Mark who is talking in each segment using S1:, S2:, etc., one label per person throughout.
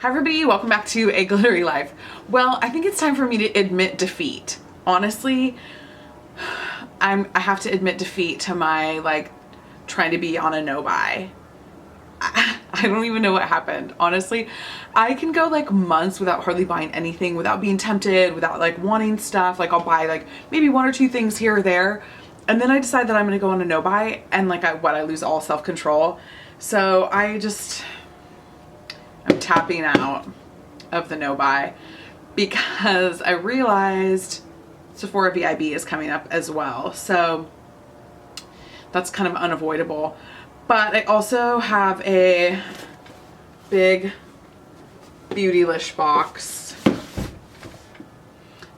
S1: Hi everybody, welcome back to A Glittery Life. Well, I think it's time for me to admit defeat. Honestly, I have to admit defeat to my trying to be on a no buy. I don't even know what happened. Honestly, I can go like months without hardly buying anything, without being tempted, without like wanting stuff. Like I'll buy like maybe one or two things here or there. And then I decide that I'm gonna go on a no buy and I lose all self-control. So I'm tapping out of the no buy because I realized Sephora VIB is coming up as well. So that's kind of unavoidable. But I also have a big Beautylish box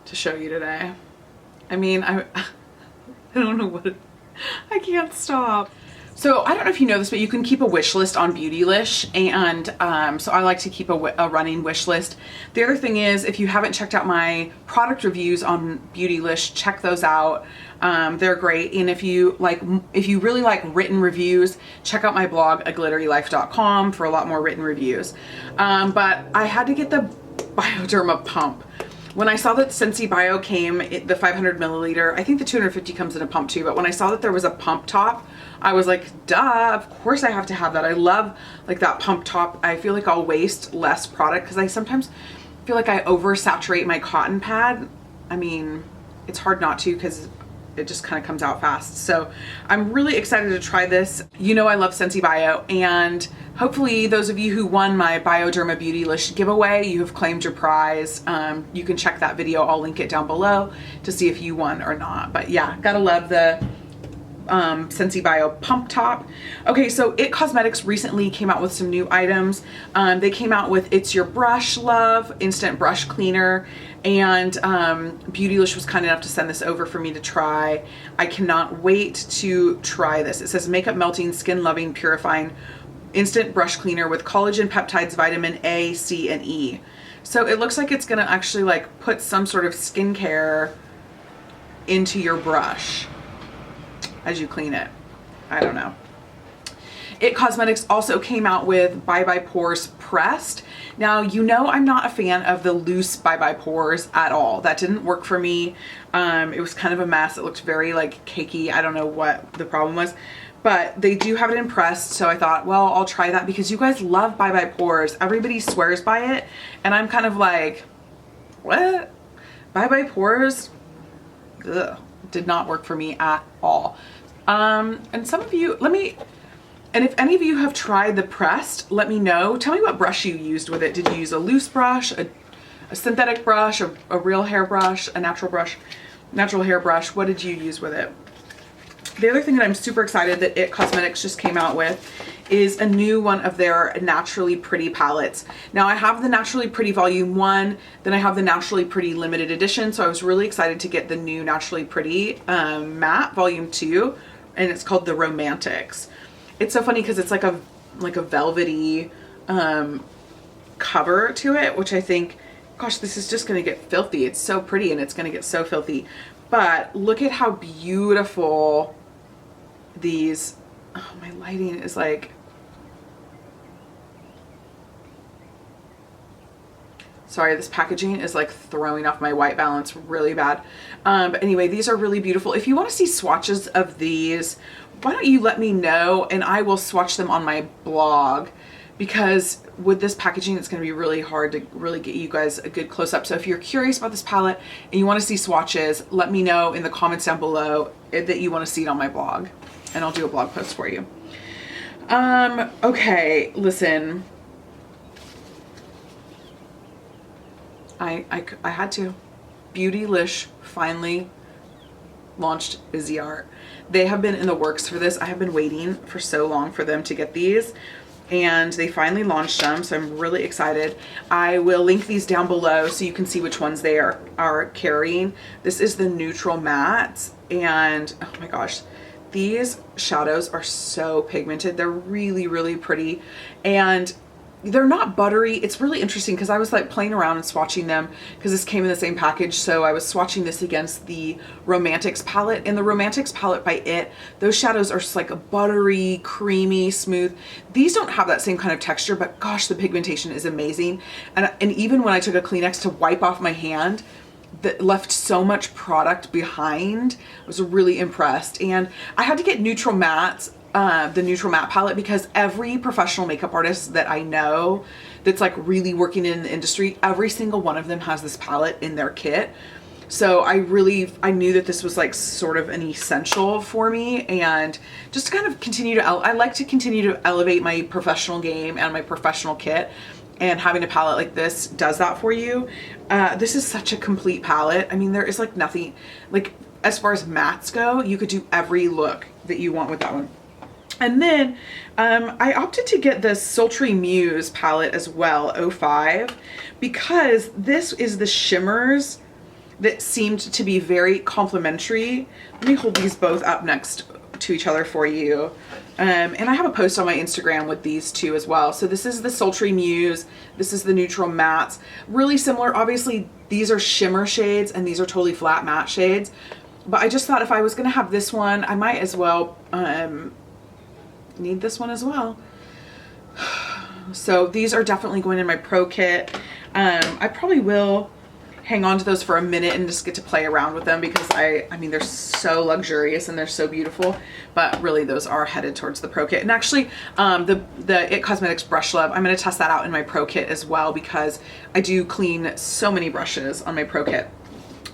S1: to show you today. I mean, I don't know what, I can't stop. So I don't know if you know this, but you can keep a wish list on Beautylish, and so I like to keep a running wish list. The other thing is, if you haven't checked out my product reviews on Beautylish, check those out. They're great, and if you really like written reviews, check out my blog aglitterylife.com for a lot more written reviews. But I had to get the bioderma pump. When I saw that Scentsy Bio came, the 500 milliliter, I think the 250 comes in a pump too, but when I saw that there was a pump top, I was like, duh, of course I have to have that. I love like that pump top. I feel like I'll waste less product because I sometimes feel like I oversaturate my cotton pad. I mean, it's hard not to because it just kind of comes out fast. So I'm really excited to try this. You know I love Scentsy Bio, and hopefully those of you who won my Bioderma Beautylish giveaway, you have claimed your prize. You can check that video. I'll link it down below to see if you won or not. But yeah, gotta love the Scentsy Bio pump top. Okay, so It Cosmetics recently came out with some new items. They came out with It's Your Brush Love Instant Brush Cleaner, and Beautylish was kind enough to send this over for me to try. I cannot wait to try this. It says makeup melting, skin loving, purifying instant brush cleaner with collagen peptides, vitamin A, C, and E. So it looks like it's gonna actually like put some sort of skincare into your brush as you clean it. I don't know. It Cosmetics also came out with Bye Bye Pores Pressed. Now, you know I'm not a fan of the loose Bye Bye Pores at all. That didn't work for me. It was kind of a mess. It looked very like cakey. I don't know what the problem was, but they do have it in pressed. So I thought, well, I'll try that because you guys love Bye Bye Pores. Everybody swears by it. And I'm kind of like, what? Bye Bye Pores? Ugh. Did not work for me at all. And some of you, and if any of you have tried the pressed, let me know. Tell me what brush you used with it. Did you use a loose brush, a synthetic brush, a real hair brush, a natural hair brush? What did you use with it? The other thing that I'm super excited that It Cosmetics just came out with is a new one of their Naturally Pretty palettes. Now I have the Naturally Pretty Volume 1, then I have the Naturally Pretty Limited Edition, so I was really excited to get the new Naturally Pretty Matte Volume 2, and it's called the Romantics. It's so funny because it's like a velvety cover to it, which I think, gosh, this is just gonna get filthy. It's so pretty and it's gonna get so filthy. But look at how beautiful these, oh, my lighting is like, sorry, this packaging is like throwing off my white balance really bad. But anyway, these are really beautiful. If you want to see swatches of these, why don't you let me know and I will swatch them on my blog, because with this packaging, it's going to be really hard to really get you guys a good close-up. So if you're curious about this palette and you want to see swatches, let me know in the comments down below that you want to see it on my blog, and I'll do a blog post for you. Okay, listen. I had to. Beautylish finally launched Viseart. They have been in the works for this. I have been waiting for so long for them to get these, and they finally launched them, so I'm really excited. I will link these down below so you can see which ones they are carrying. This is the neutral matte, and oh my gosh, these shadows are so pigmented. They're really, really pretty, and they're not buttery. It's really interesting because I was like playing around and swatching them because this came in the same package. So I was swatching this against the Romantics palette. In the Romantics palette by It, those shadows are just like a buttery, creamy, smooth. These don't have that same kind of texture, but gosh, the pigmentation is amazing. And even when I took a Kleenex to wipe off my hand, that left so much product behind. I was really impressed. And I had to get neutral mattes, the neutral matte palette, because every professional makeup artist that I know that's like really working in the industry, every single one of them has this palette in their kit. So I knew that this was like sort of an essential for me, and just to kind of continue to, I like to continue to elevate my professional game and my professional kit. And having a palette like this does that for you. This is such a complete palette. I mean, there is like nothing, like as far as mattes go, you could do every look that you want with that one. And then I opted to get the Sultry Muse palette as well, 05, because this is the shimmers that seemed to be very complementary. Let me hold these both up next to each other for you. And I have a post on my Instagram with these two as well. So this is the Sultry Muse. This is the neutral mattes. Really similar. Obviously, these are shimmer shades and these are totally flat matte shades. But I just thought if I was going to have this one, I might as well need this one as well. So these are definitely going in my pro kit. I probably will hang on to those for a minute and just get to play around with them because I mean, they're so luxurious and they're so beautiful, but really those are headed towards the pro kit. And actually the It Cosmetics Brush Love, I'm going to test that out in my pro kit as well because I do clean so many brushes on my pro kit.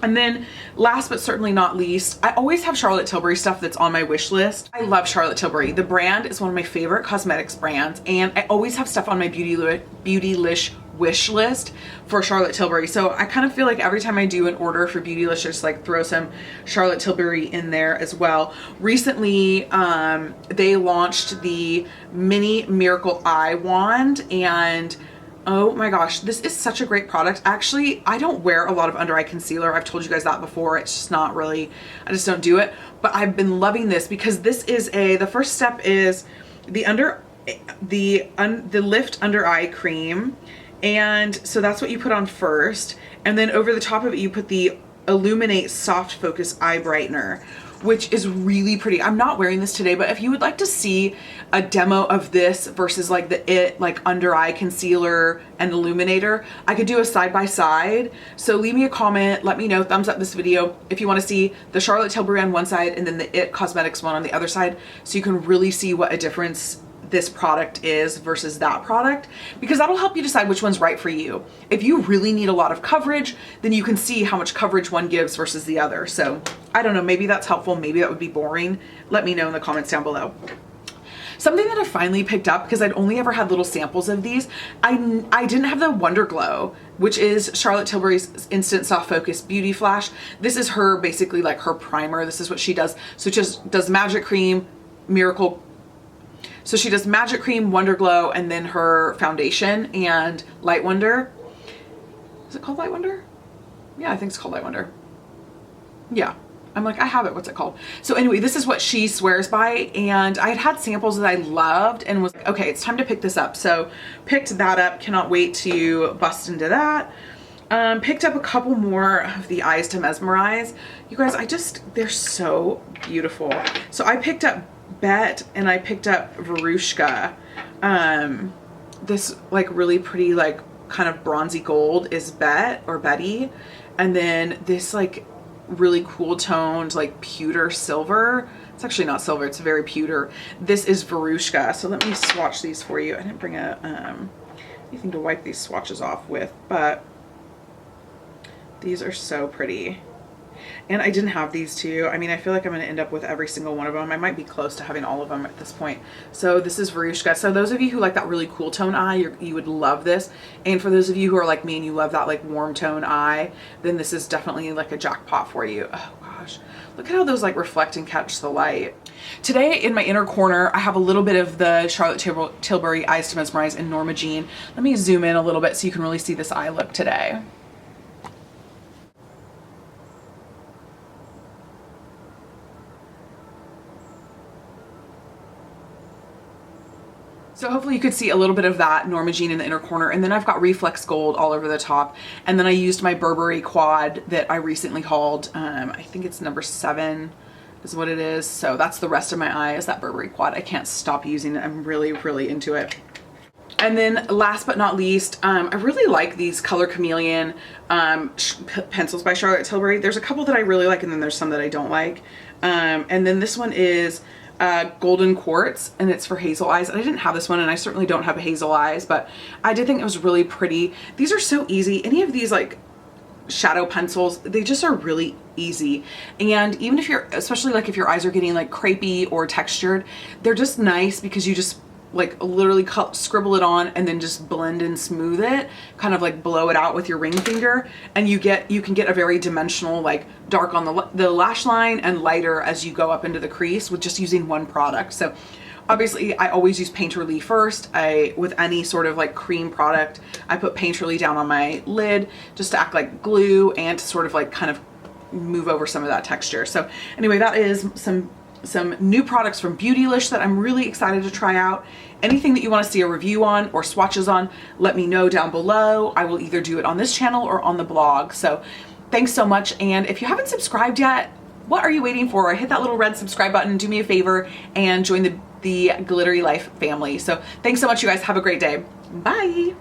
S1: And then last but certainly not least, I always have Charlotte Tilbury stuff that's on my wish list. I love Charlotte Tilbury. The brand is one of my favorite cosmetics brands, and I always have stuff on my Beautylish wish list for Charlotte Tilbury. So I kind of feel like every time I do an order for Beautylish, I just like throw some Charlotte Tilbury in there as well. Recently, they launched the Mini Miracle Eye Wand, and oh my gosh, this is such a great product. Actually, I don't wear a lot of under eye concealer. I've told you guys that before. It's just not really, I just don't do it. But I've been loving this because this is the first step is the Lift Under Eye Cream. And so that's what you put on first. And then over the top of it, you put the Illuminate Soft Focus Eye Brightener, which is really pretty. I'm not wearing this today, but if you would like to see a demo of this versus like the under eye concealer and illuminator, I could do a side by side. So leave me a comment, let me know, thumbs up this video if you want to see the Charlotte Tilbury on one side and then the It Cosmetics one on the other side, so you can really see what a difference this product is versus that product, because that'll help you decide which one's right for you. If you really need a lot of coverage, then you can see how much coverage one gives versus the other. So I don't know, maybe that's helpful, maybe that would be boring. Let me know in the comments down below. Something that I finally picked up, because I'd only ever had little samples of these, I didn't have the Wonder Glow, which is Charlotte Tilbury's Instant Soft Focus Beauty Flash. This is her, basically like her primer. This is what she does. So it just does Magic Cream, Miracle. So she does Magic Cream, Wonder Glow, and then her foundation and Light Wonder. Is it called Light Wonder? Yeah, I think it's called Light Wonder. Yeah. I'm like, I have it. What's it called? So anyway, this is what she swears by. And I had samples that I loved and was like, okay, it's time to pick this up. So picked that up. Cannot wait to bust into that. Picked up a couple more of the Eyes to Mesmerize. You guys, they're so beautiful. So I picked up Bet and I picked up Verushka. This like really pretty, like kind of bronzy gold is Bet or Betty. And then this like really cool toned like pewter silver. It's actually not silver, it's very pewter. This is Verushka. So let me swatch these for you. I didn't bring anything to wipe these swatches off with, but these are so pretty. And I didn't have these two. I mean, I feel like I'm going to end up with every single one of them. I might be close to having all of them at this point. So this is Verushka. So those of you who like that really cool tone eye, you would love this. And for those of you who are like me and you love that like warm tone eye, then this is definitely like a jackpot for you. Oh gosh, look at how those like reflect and catch the light. Today in my inner corner, I have a little bit of the Charlotte Tilbury Eyes to Mesmerize in Norma Jean. Let me zoom in a little bit so you can really see this eye look today. So hopefully you could see a little bit of that Norma Jean in the inner corner. And then I've got Reflex Gold all over the top. And then I used my Burberry quad that I recently hauled. I think it's number 7 is what it is. So that's the rest of my eye, is that Burberry quad. I can't stop using it. I'm really, really into it. And then last but not least, I really like these Color Chameleon pencils by Charlotte Tilbury. There's a couple that I really like, and then there's some that I don't like. And then this one is Golden Quartz, and it's for hazel eyes. And I didn't have this one, and I certainly don't have hazel eyes, but I did think it was really pretty. These are so easy. Any of these like shadow pencils, they just are really easy. And even if you're, especially like if your eyes are getting like crepey or textured, they're just nice because you just like literally scribble it on and then just blend and smooth it, kind of like blow it out with your ring finger, and you can get a very dimensional, like dark on the lash line and lighter as you go up into the crease with just using one product. So obviously I always use Painterly first. With any sort of like cream product, I put Painterly down on my lid just to act like glue and to sort of like kind of move over some of that texture. So anyway, that is some new products from Beautylish that I'm really excited to try out. Anything that you want to see a review on or swatches on, let me know down below. I will either do it on this channel or on the blog. So thanks so much. And if you haven't subscribed yet, what are you waiting for? Hit that little red subscribe button, do me a favor, and join the Glittery Life family. So thanks so much, you guys. Have a great day. Bye.